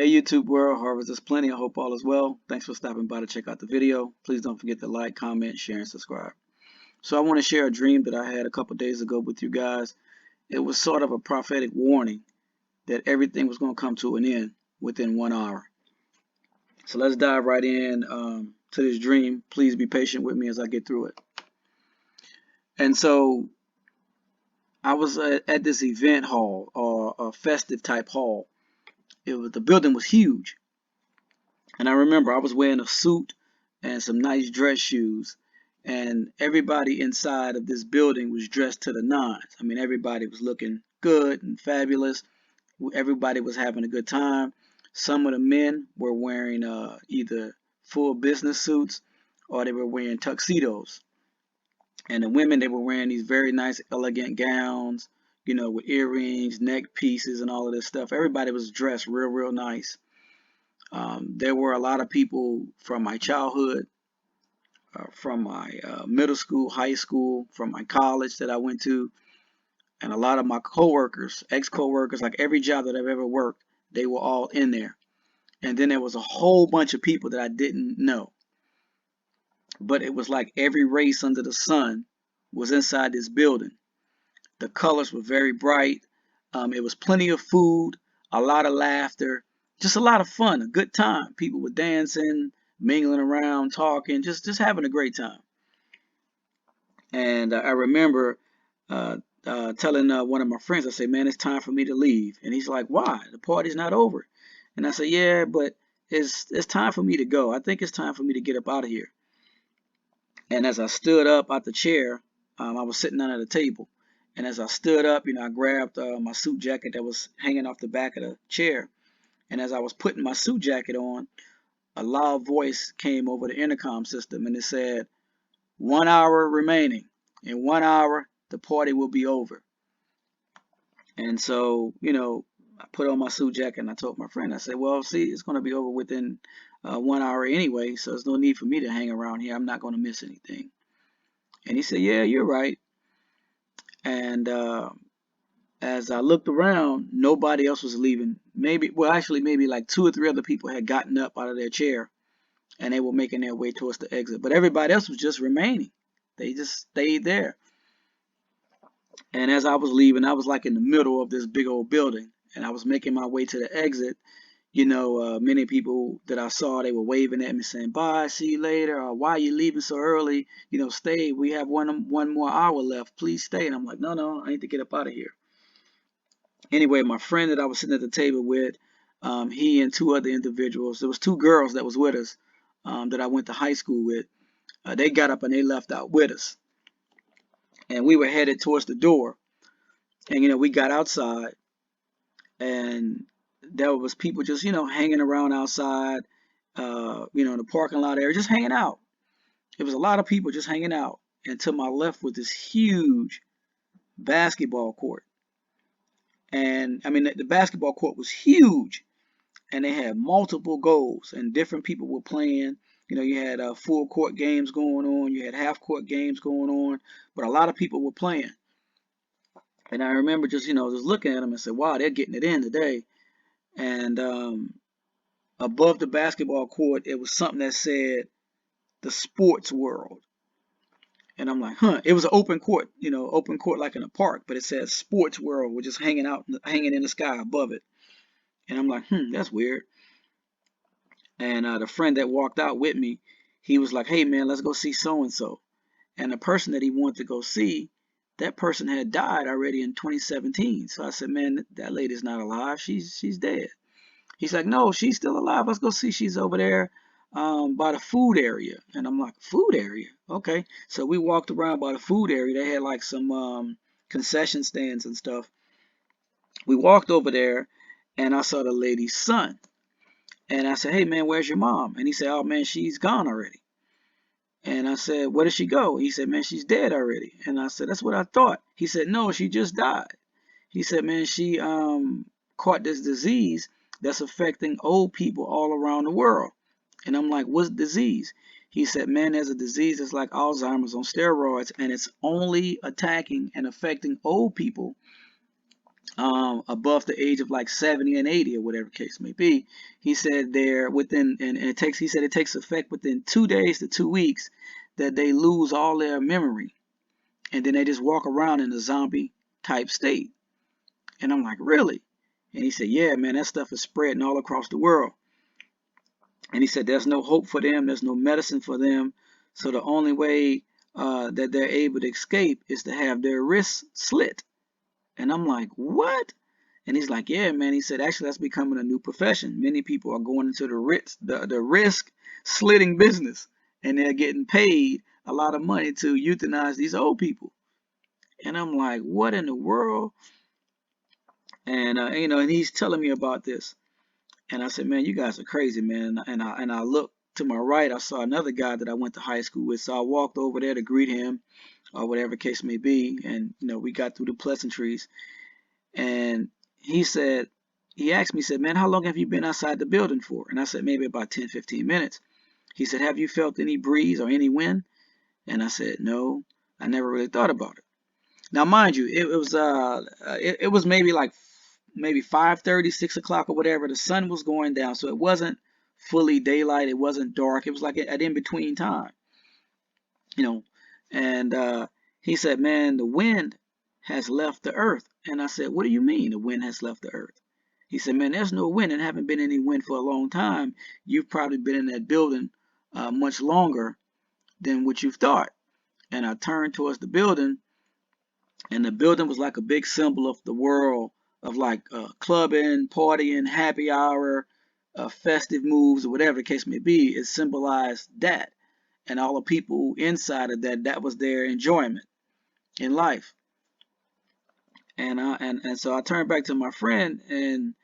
Hey YouTube world, Harvest is plenty. I hope all is well. Thanks for stopping by to check out the video. Please don't forget to like, comment, share, and subscribe. So I want to share a dream that I had a couple days ago with you guys. It was sort of a prophetic warning that everything was going to come to an end within 1 hour. So let's dive right in to this dream. Please be patient with me as I get through it. And so I was at this event hall or a festive type hall. The building was huge. And I remember I was wearing a suit and some nice dress shoes, and everybody inside of this building was dressed to the nines. I mean, everybody was looking good and fabulous. Everybody was having a good time. Some of the men were wearing either full business suits or they were wearing tuxedos. And the women, they were wearing these very nice, elegant gowns, with earrings, neck pieces, and all of this stuff. Everybody was dressed real, real nice. There were a lot of people from my childhood, from my middle school, high school, from my college that I went to, and a lot of my coworkers, ex-coworkers, like every job that I've ever worked, they were all in there. And then there was a whole bunch of people that I didn't know. But it was like every race under the sun was inside this building. The colors were very bright. It was plenty of food, a lot of laughter, just a lot of fun, a good time. People were dancing, mingling around, talking, just having a great time. And I remember telling one of my friends, I said, man, it's time for me to leave. And he's like, why? The party's not over. And I said, yeah, but it's time for me to go. I think it's time for me to get up out of here. And as I stood up out the chair, I was sitting down at a table. And as I stood up, I grabbed my suit jacket that was hanging off the back of the chair. And as I was putting my suit jacket on, a loud voice came over the intercom system and it said, 1 hour remaining. In 1 hour, the party will be over. And so, I put on my suit jacket and I told my friend, I said, well, see, it's going to be over within 1 hour anyway, so there's no need for me to hang around here. I'm not going to miss anything. And he said, yeah, you're right. And as I looked around, nobody else was leaving. Maybe like 2 or 3 other people had gotten up out of their chair and they were making their way towards the exit. But everybody else was just remaining. They just stayed there. And as I was leaving, I was like in the middle of this big old building and I was making my way to the exit. Many people that I saw, they were waving at me saying, bye, see you later, or why are you leaving so early? Stay. We have one more hour left. Please stay. And I'm like, no, I need to get up out of here. Anyway, my friend that I was sitting at the table with, he and 2 other individuals, there was 2 girls that was with us that I went to high school with. They got up and they left out with us. And we were headed towards the door. And, we got outside and there was people just, hanging around outside, in the parking lot area, just hanging out. It was a lot of people just hanging out. And to my left was this huge basketball court. And I mean, the basketball court was huge and they had multiple goals and different people were playing. You had full court games going on, you had half court games going on, but a lot of people were playing. And I remember just, just looking at them and said, wow, they're getting it in today. And above the basketball court, it was something that said the sports world. And I'm like, huh, it was an open court, open court like in a park, but it said sports world, was just hanging out, hanging in the sky above it. And I'm like, that's weird. And the friend that walked out with me, he was like, hey man, let's go see so and so. And the person that he wanted to go see, that person had died already in 2017. So I said, man, that lady's not alive. She's dead. He's like, no, she's still alive. Let's go see. She's over there by the food area. And I'm like, food area? Okay. So we walked around by the food area. They had like some concession stands and stuff. We walked over there and I saw the lady's son. And I said, hey man, where's your mom? And he said, oh man, she's gone already. And I said, where did she go? He said, man, she's dead already. And I said, that's what I thought. He said, no, she just died. He said, man, she caught this disease that's affecting old people all around the world. And I'm like, what's the disease? He said, man, there's a disease that's like Alzheimer's on steroids, and it's only attacking and affecting old people above the age of like 70 and 80 or whatever case may be. He said they're within, and he said it takes effect within 2 days to 2 weeks that they lose all their memory. And then they just walk around in a zombie type state. And I'm like, really? And he said, yeah, man, that stuff is spreading all across the world. And he said, there's no hope for them. There's no medicine for them. So the only way that they're able to escape is to have their wrists slit. And I'm like, what? And he's like, yeah, man. He said, actually, that's becoming a new profession. Many people are going into the risk slitting business, and they're getting paid a lot of money to euthanize these old people. And I'm like, what in the world? And and he's telling me about this. And I said, man, you guys are crazy, man. And I looked to my right. I saw another guy that I went to high school with. So I walked over there to greet him, or whatever case may be. And we got through the pleasantries. And he asked me, he said, man, how long have you been outside the building for? And I said, maybe about 10, 15 minutes. He said, have you felt any breeze or any wind? And I said, no, I never really thought about it. Now, mind you, it was maybe 5:30, 6 o'clock or whatever. The sun was going down, so it wasn't fully daylight. It wasn't dark. It was like an in-between time, And he said, man, the wind has left the earth. And I said, what do you mean the wind has left the earth? He said, man, there's no wind and haven't been any wind for a long time. You've probably been in that building much longer than what you've thought. And I turned towards the building, and the building was like a big symbol of the world of like clubbing, partying, happy hour, festive moves, or whatever the case may be. It symbolized that, and all the people inside of that was their enjoyment in life. And so I turned back to my friend and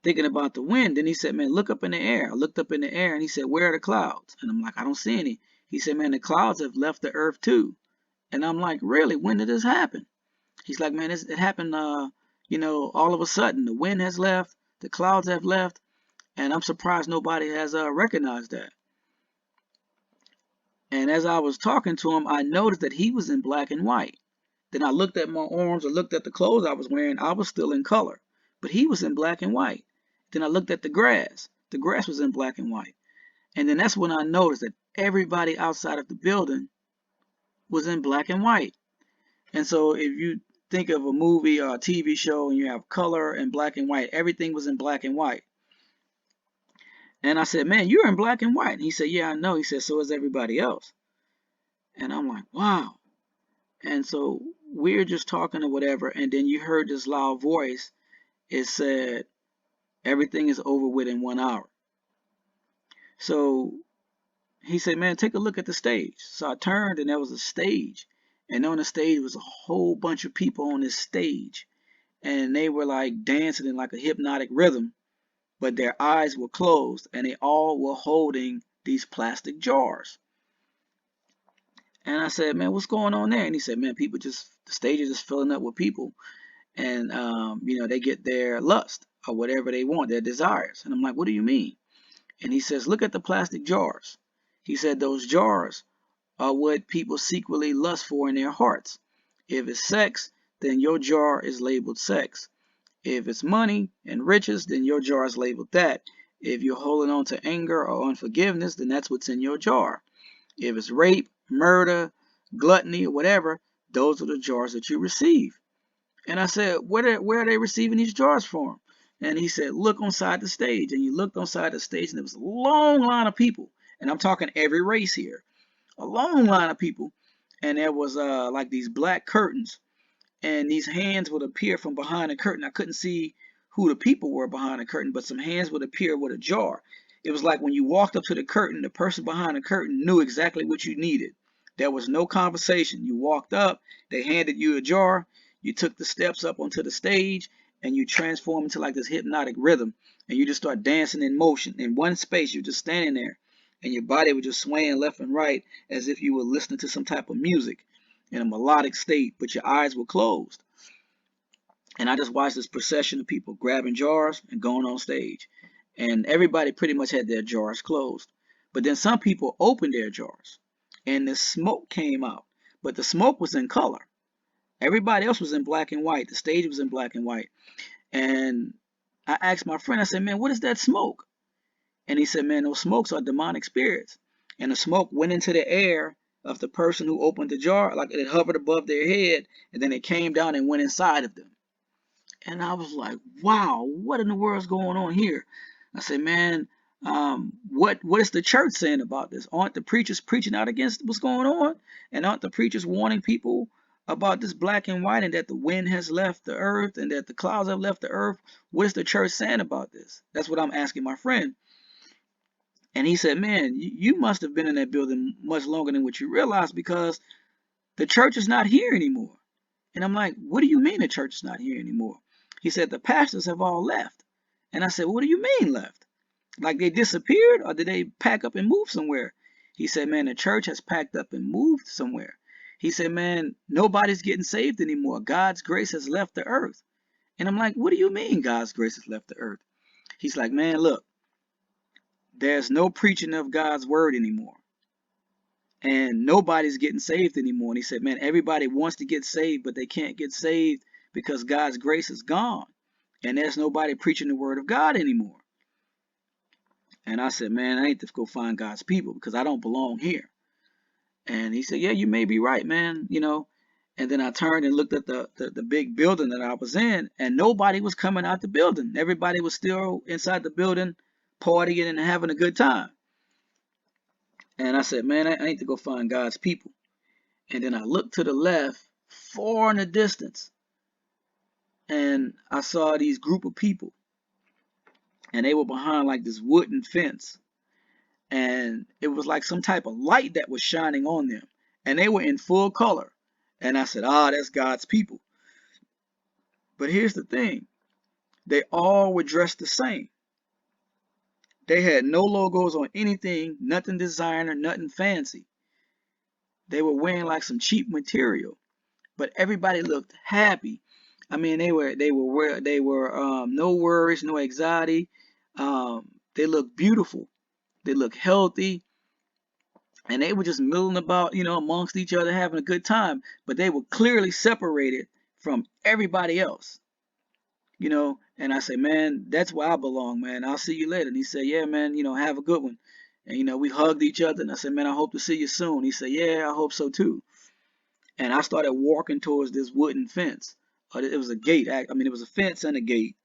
thinking about the wind. And he said, man, look up in the air. I looked up in the air, and he said, where are the clouds? And I'm like, I don't see any. He said, man, the clouds have left the earth too. And I'm like, really? When did this happen? He's like, man, it happened, all of a sudden. The wind has left, the clouds have left, and I'm surprised nobody has recognized that. And as I was talking to him, I noticed that he was in black and white. Then I looked at my arms, or looked at the clothes I was wearing. I was still in color, but he was in black and white. Then I looked at the grass. The grass was in black and white. And then that's when I noticed that everybody outside of the building was in black and white. And so if you think of a movie or a TV show and you have color and black and white, everything was in black and white. And I said, man, you're in black and white. And he said, yeah, I know. He said, so is everybody else. And I'm like, wow. And so we're just talking or whatever. And then you heard this loud voice. It said, everything is over with in 1 hour. So he said, man, take a look at the stage. So I turned, and there was a stage. And on the stage was a whole bunch of people on this stage. And they were like dancing in like a hypnotic rhythm. But their eyes were closed, and they all were holding these plastic jars. And I said, man, what's going on there? And he said, man, the stage is just filling up with people. And, they get their lust or whatever they want, their desires. And I'm like, what do you mean? And he says, look at the plastic jars. He said, those jars are what people secretly lust for in their hearts. If it's sex, then your jar is labeled sex. If it's money and riches, then your jar is labeled that. If you're holding on to anger or unforgiveness, then that's what's in your jar. If it's rape, murder, gluttony, or whatever, those are the jars that you receive. And I said, where are they receiving these jars from? And he said, look on side the stage. And you looked on side the stage, and there was a long line of people. And I'm talking every race here. A long line of people. And there was like these black curtains. And these hands would appear from behind the curtain. I couldn't see who the people were behind the curtain, but some hands would appear with a jar. It was like when you walked up to the curtain, the person behind the curtain knew exactly what you needed. There was no conversation. You walked up, they handed you a jar, you took the steps up onto the stage, and you transformed into like this hypnotic rhythm, and you just start dancing in motion. In one space, you're just standing there, and your body was just swaying left and right as if you were listening to some type of music in a melodic state, but your eyes were closed. And I just watched this procession of people grabbing jars and going on stage. And everybody pretty much had their jars closed. But then some people opened their jars, and the smoke came out. But the smoke was in color. Everybody else was in black and white. The stage was in black and white. And I asked my friend, I said, man, what is that smoke? And he said, man, those smokes are demonic spirits. And the smoke went into the air of the person who opened the jar, like it hovered above their head, and then it came down and went inside of them. And I was like, wow, what in the world's going on here? I said, man, what is the church saying about this? Aren't the preachers preaching out against what's going on? And aren't the preachers warning people about this black and white, and that the wind has left the earth and that the clouds have left the earth? What is the church saying about this? That's what I'm asking my friend. And he said, man, you must have been in that building much longer than what you realize, because the church is not here anymore. And I'm like, what do you mean the church is not here anymore? He said, the pastors have all left. And I said, what do you mean left? Like they disappeared, or did they pack up and move somewhere? He said, man, the church has packed up and moved somewhere. He said, man, nobody's getting saved anymore. God's grace has left the earth. And I'm like, what do you mean God's grace has left the earth? He's like, man, look, there's no preaching of God's word anymore. And nobody's getting saved anymore. And he said, man, everybody wants to get saved, but they can't get saved because God's grace is gone. And there's nobody preaching the word of God anymore. And I said, man, I need to go find God's people because I don't belong here. And he said, yeah, you may be right, man. And then I turned and looked at the big building that I was in, and nobody was coming out the building. Everybody was still inside the building, partying and having a good time. And I said, man, I need to go find God's people. And then I looked to the left, far in the distance, and I saw these group of people. And they were behind like this wooden fence. And it was like some type of light that was shining on them. And they were in full color. And I said, that's God's people. But here's the thing. They all were dressed the same. They had no logos on anything, nothing designer, nothing fancy. They were wearing like some cheap material. But everybody looked happy. I mean, they were no worries, no anxiety. They looked beautiful. They looked healthy. And they were just milling about, amongst each other, having a good time. But they were clearly separated from everybody else. And I say, man, that's where I belong, man. I'll see you later. And he said, yeah, man, have a good one. And, we hugged each other. And I said, man, I hope to see you soon. He said, yeah, I hope so too. And I started walking towards this wooden fence. It was a gate. I mean, it was a fence and a gate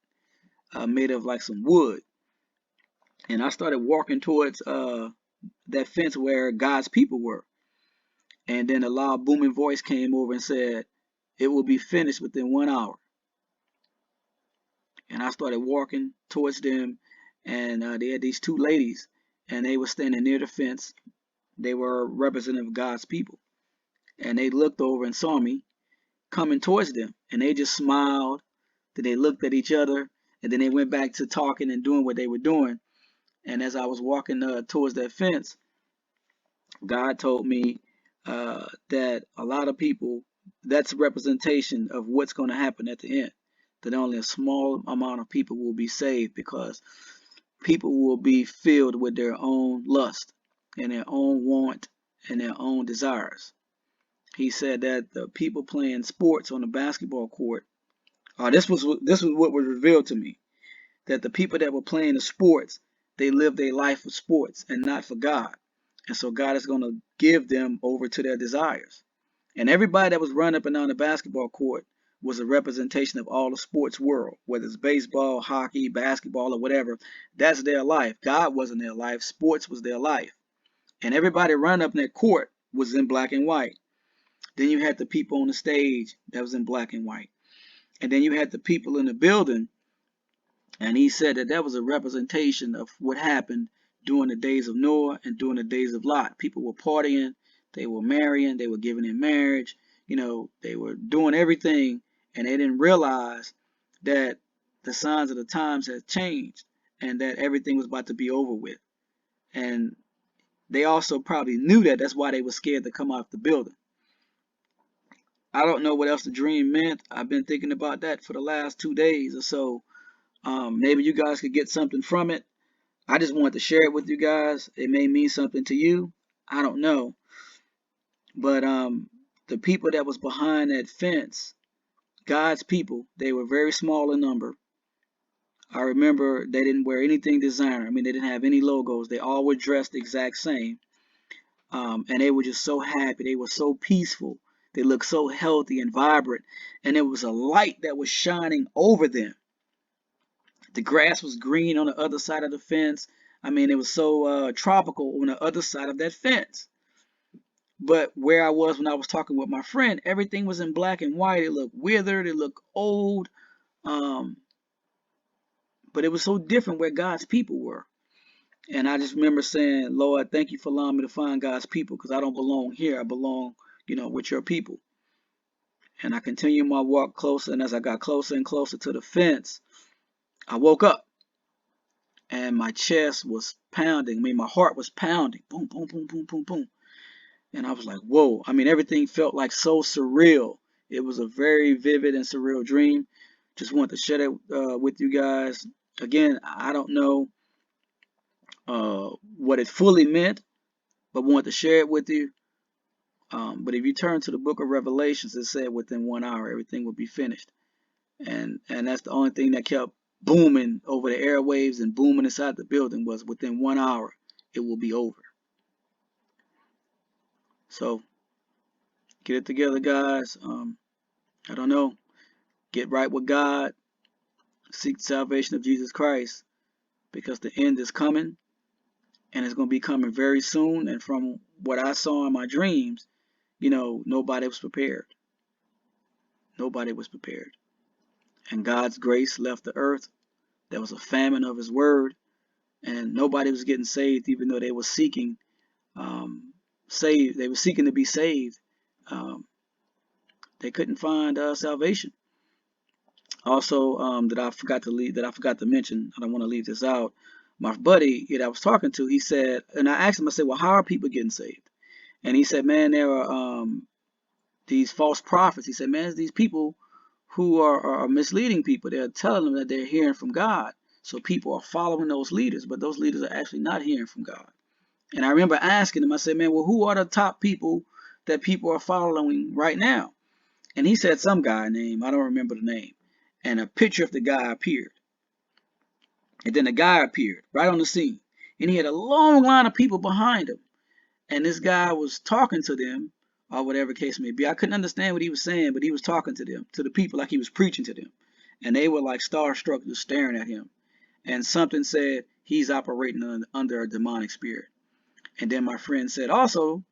made of like some wood. And I started walking towards that fence where God's people were. And then a loud booming voice came over and said, it will be finished within 1 hour. And I started walking towards them, and they had these two ladies, and they were standing near the fence. They were representative of God's people. And they looked over and saw me coming towards them, and they just smiled. Then they looked at each other, and then they went back to talking and doing what they were doing. And as I was walking towards that fence, God told me that a lot of people, that's a representation of what's going to happen at the end. That only a small amount of people will be saved, because people will be filled with their own lust and their own want and their own desires. He said that the people playing sports on the basketball court, this was what was revealed to me, that the people that were playing the sports, they lived their life for sports and not for God. And so God is going to give them over to their desires. And everybody that was running up and down the basketball court was a representation of all the sports world, whether it's baseball, hockey, basketball, or whatever. That's their life. God wasn't their life. Sports was their life. And everybody running up in that court was in black and white. Then you had the people on the stage that was in black and white. And then you had the people in the building. And he said that was a representation of what happened during the days of Noah and during the days of Lot. People were partying, they were marrying, they were giving in marriage, they were doing everything, and they didn't realize that the signs of the times had changed and that everything was about to be over with. And they also probably knew that. That's why they were scared to come out the building. I don't know what else the dream meant. I've been thinking about that for the last 2 days or so. Maybe you guys could get something from it. I just wanted to share it with you guys. It may mean something to you. I don't know. But the people that was behind that fence, God's people, they were very small in number. I remember they didn't wear anything designer. I mean, they didn't have any logos. They all were dressed the exact same. And they were just so happy. They were so peaceful. They looked so healthy and vibrant. And there was a light that was shining over them. The grass was green on the other side of the fence. I mean, it was so tropical on the other side of that fence. But where I was when I was talking with my friend, everything was in black and white. It looked withered. It looked old. Um, but it was so different where God's people were. And I just remember saying, Lord, thank you for allowing me to find God's people, because I don't belong here. I belong, with your people. And I continued my walk closer. And as I got closer and closer to the fence, I woke up and my chest was pounding. I mean, my heart was pounding. Boom, boom, boom, boom, boom, boom. And I was like, whoa. I mean, everything felt like so surreal. It was a very vivid and surreal dream. Just wanted to share that with you guys. Again, I don't know what it fully meant, but wanted to share it with you. But if you turn to the book of Revelations, it said within 1 hour everything would be finished. And that's the only thing that kept booming over the airwaves and booming inside the building, was within 1 hour it will be over. So get it together, guys. I don't know. Get right with God. Seek the salvation of Jesus Christ, because the end is coming, and it's going to be coming very soon. And from what I saw in my dreams, nobody was prepared. Nobody was prepared. And God's grace left the earth. There was a famine of his word, and nobody was getting saved, even though they were seeking They were seeking to be saved. They couldn't find salvation. Also, that I forgot to mention. I don't want to leave this out. My buddy that I was talking to, he said, and I asked him, I said, well, how are people getting saved? And he said, man, there are these false prophets. He said, man, it's these people who are misleading people. They're telling them that they're hearing from God. So people are following those leaders, but those leaders are actually not hearing from God. And I remember asking him, I said, man, well, who are the top people that people are following right now? And he said some guy name, I don't remember the name. And a picture of the guy appeared. And then the guy appeared right on the scene. And he had a long line of people behind him. And this guy was talking to them, or whatever case may be. I couldn't understand what he was saying, but he was talking to them, to the people, like he was preaching to them. And they were like starstruck, just staring at him. And something said he's operating under a demonic spirit. And then my friend said also,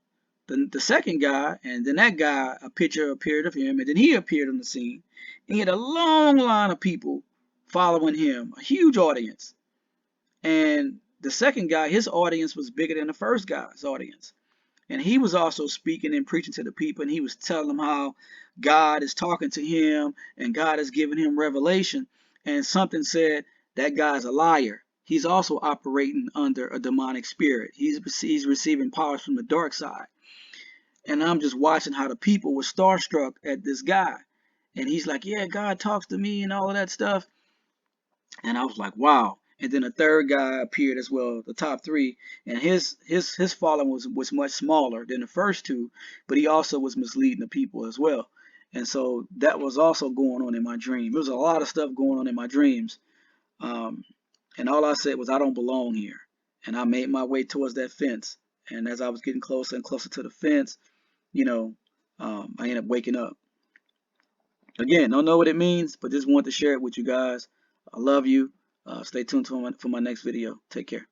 the second guy, and then that guy, a picture appeared of him, and then he appeared on the scene. And he had a long line of people following him, a huge audience. And the second guy, his audience was bigger than the first guy's audience. And he was also speaking and preaching to the people, and he was telling them how God is talking to him and God is giving him revelation. And something said that guy's a liar. He's also operating under a demonic spirit. He's receiving powers from the dark side. And I'm just watching how the people were starstruck at this guy. And he's like, yeah, God talks to me and all of that stuff. And I was like, wow. And then a third guy appeared as well, the top three. And his following was much smaller than the first two, but he also was misleading the people as well. And so that was also going on in my dream. There was a lot of stuff going on in my dreams. And all I said was, I don't belong here. And I made my way towards that fence. And as I was getting closer and closer to the fence, I ended up waking up. Again, don't know what it means, but just wanted to share it with you guys. I love you. Stay tuned for my next video. Take care.